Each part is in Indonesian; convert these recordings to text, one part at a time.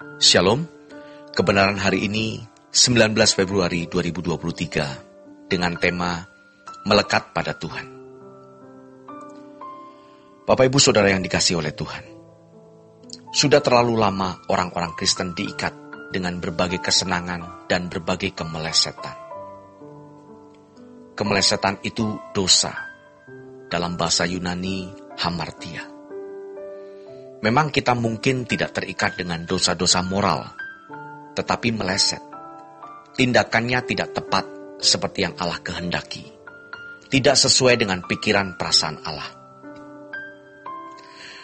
Shalom, kebenaran hari ini 19 Februari 2023 dengan tema Melekat pada Tuhan. Bapak Ibu Saudara yang dikasihi oleh Tuhan, sudah terlalu lama orang-orang Kristen diikat dengan berbagai kesenangan dan berbagai kemelesetan. Kemelesetan itu dosa, dalam bahasa Yunani hamartia. Memang kita mungkin tidak terikat dengan dosa-dosa moral, tetapi meleset. Tindakannya tidak tepat seperti yang Allah kehendaki. Tidak sesuai dengan pikiran perasaan Allah.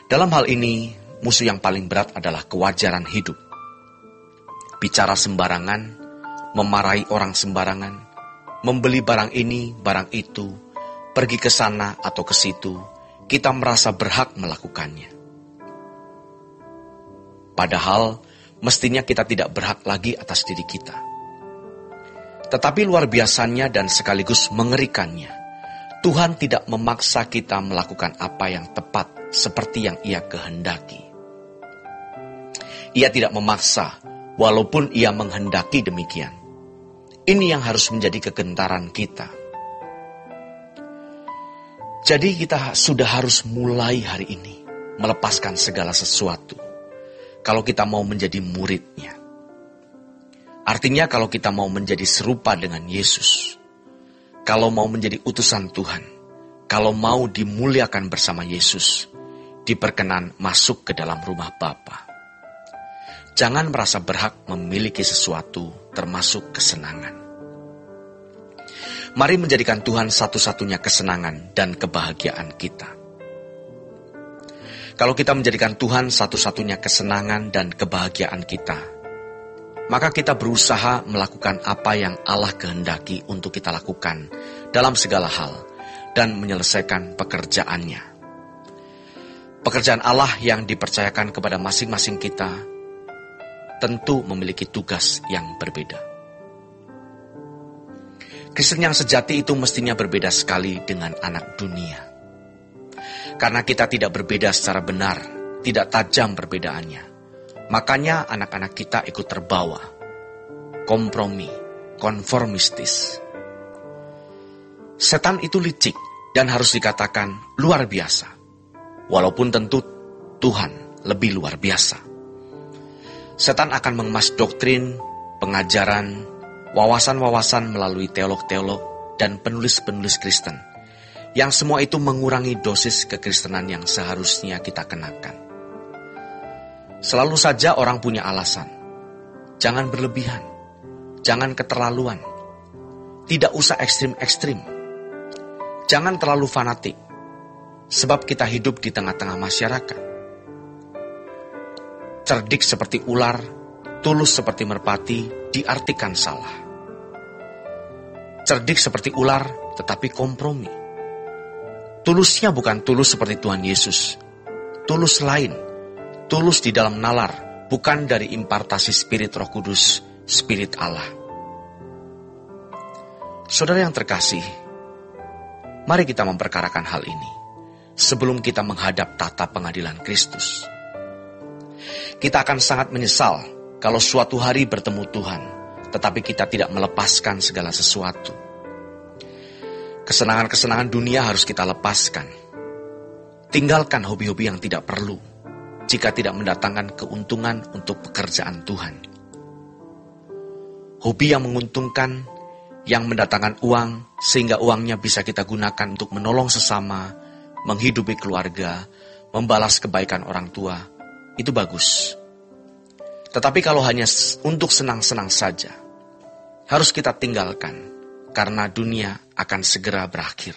Dalam hal ini, musuh yang paling berat adalah kewajaran hidup. Bicara sembarangan, memarahi orang sembarangan, membeli barang ini, barang itu, pergi ke sana atau ke situ, kita merasa berhak melakukannya. Padahal, mestinya kita tidak berhak lagi atas diri kita. Tetapi luar biasanya dan sekaligus mengerikannya, Tuhan tidak memaksa kita melakukan apa yang tepat seperti yang Ia kehendaki. Ia tidak memaksa, walaupun Ia menghendaki demikian. Ini yang harus menjadi kegentaran kita. Jadi kita sudah harus mulai hari ini melepaskan segala sesuatu. Kalau kita mau menjadi muridnya. Artinya kalau kita mau menjadi serupa dengan Yesus. Kalau mau menjadi utusan Tuhan. Kalau mau dimuliakan bersama Yesus. Diperkenan masuk ke dalam rumah Bapa. Jangan merasa berhak memiliki sesuatu termasuk kesenangan. Mari menjadikan Tuhan satu-satunya kesenangan dan kebahagiaan kita. Kalau kita menjadikan Tuhan satu-satunya kesenangan dan kebahagiaan kita, maka kita berusaha melakukan apa yang Allah kehendaki untuk kita lakukan dalam segala hal dan menyelesaikan pekerjaannya. Pekerjaan Allah yang dipercayakan kepada masing-masing kita tentu memiliki tugas yang berbeda. Kristen yang sejati itu mestinya berbeda sekali dengan anak dunia. Karena kita tidak berbeda secara benar, tidak tajam perbedaannya. Makanya anak-anak kita ikut terbawa. Kompromi, konformistis. Setan itu licik dan harus dikatakan luar biasa. Walaupun tentu Tuhan lebih luar biasa. Setan akan mengemas doktrin, pengajaran, wawasan-wawasan melalui teolog-teolog dan penulis-penulis Kristen. Yang semua itu mengurangi dosis kekristenan yang seharusnya kita kenakan. Selalu saja orang punya alasan. Jangan berlebihan. Jangan keterlaluan. Tidak usah ekstrim-ekstrim. Jangan terlalu fanatik. Sebab kita hidup di tengah-tengah masyarakat. Cerdik seperti ular, tulus seperti merpati, diartikan salah. Cerdik seperti ular, tetapi kompromi. Tulusnya bukan tulus seperti Tuhan Yesus. Tulus lain. Tulus di dalam nalar. Bukan dari impartasi Spirit Roh Kudus, Spirit Allah. Saudara yang terkasih, mari kita memperkarakan hal ini sebelum kita menghadap tata pengadilan Kristus. Kita akan sangat menyesal kalau suatu hari bertemu Tuhan, tetapi kita tidak melepaskan segala sesuatu. Kesenangan-kesenangan dunia harus kita lepaskan. Tinggalkan hobi-hobi yang tidak perlu, jika tidak mendatangkan keuntungan untuk pekerjaan Tuhan. Hobi yang menguntungkan, yang mendatangkan uang, sehingga uangnya bisa kita gunakan untuk menolong sesama, menghidupi keluarga, membalas kebaikan orang tua, itu bagus. Tetapi kalau hanya untuk senang-senang saja, harus kita tinggalkan. Karena dunia akan segera berakhir.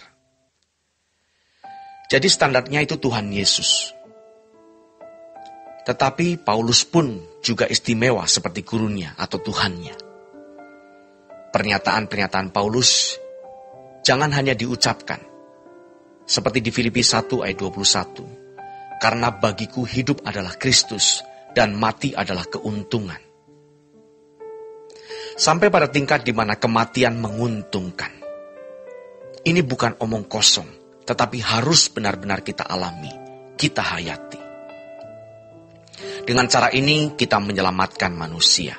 Jadi standarnya itu Tuhan Yesus. Tetapi Paulus pun juga istimewa seperti gurunya atau Tuhannya. Pernyataan-pernyataan Paulus jangan hanya diucapkan. Seperti di Filipi 1 ayat 21. Karena bagiku hidup adalah Kristus dan mati adalah keuntungan. Sampai pada tingkat di mana kematian menguntungkan. Ini bukan omong kosong, tetapi harus benar-benar kita alami, kita hayati. Dengan cara ini kita menyelamatkan manusia.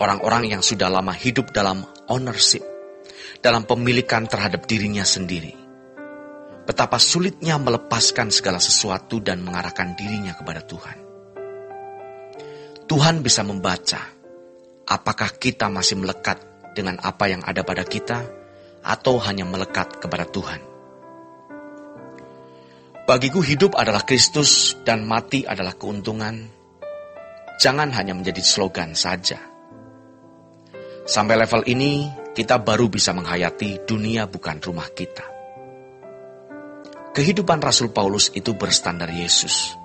Orang-orang yang sudah lama hidup dalam ownership, dalam pemilikan terhadap dirinya sendiri. Betapa sulitnya melepaskan segala sesuatu dan mengarahkan dirinya kepada Tuhan. Tuhan bisa membaca apakah kita masih melekat dengan apa yang ada pada kita atau hanya melekat kepada Tuhan. Bagiku hidup adalah Kristus dan mati adalah keuntungan. Jangan hanya menjadi slogan saja. Sampai level ini, kita baru bisa menghayati dunia bukan rumah kita. Kehidupan Rasul Paulus itu berstandar Yesus.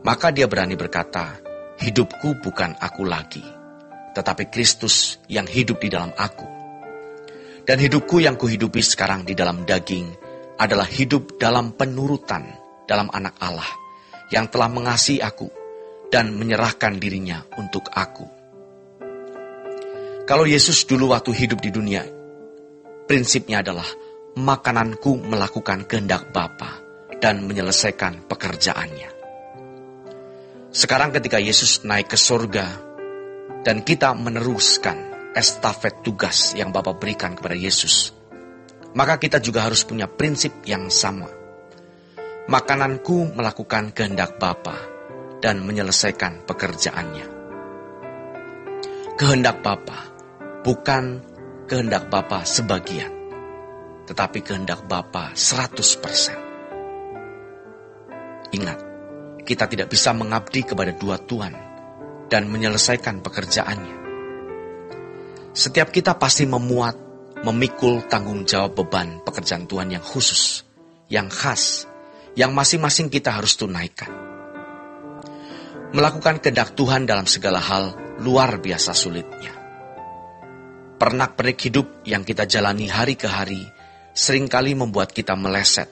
Maka dia berani berkata, hidupku bukan aku lagi, tetapi Kristus yang hidup di dalam aku. Dan hidupku yang kuhidupi sekarang di dalam daging adalah hidup dalam penurutan dalam Anak Allah yang telah mengasihi aku dan menyerahkan dirinya untuk aku. Kalau Yesus dulu waktu hidup di dunia, prinsipnya adalah makananku melakukan kehendak Bapa dan menyelesaikan pekerjaannya. Sekarang ketika Yesus naik ke surga dan kita meneruskan estafet tugas yang Bapa berikan kepada Yesus, maka kita juga harus punya prinsip yang sama. Makananku melakukan kehendak Bapa dan menyelesaikan pekerjaannya. Kehendak Bapa bukan kehendak Bapa sebagian, tetapi kehendak Bapa 100%. Ingat, kita tidak bisa mengabdi kepada dua Tuhan dan menyelesaikan pekerjaannya. Setiap kita pasti memikul tanggung jawab beban pekerjaan Tuhan yang khusus, yang khas, yang masing-masing kita harus tunaikan. Melakukan kehendak Tuhan dalam segala hal luar biasa sulitnya. Pernak-pernik hidup yang kita jalani hari ke hari seringkali membuat kita meleset.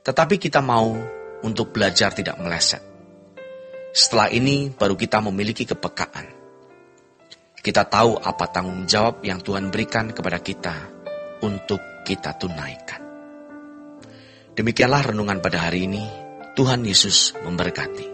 Tetapi kita mau untuk belajar tidak meleset. Setelah ini baru kita memiliki kepekaan. Kita tahu apa tanggung jawab yang Tuhan berikan kepada kita untuk kita tunaikan. Demikianlah renungan pada hari ini. Tuhan Yesus memberkati.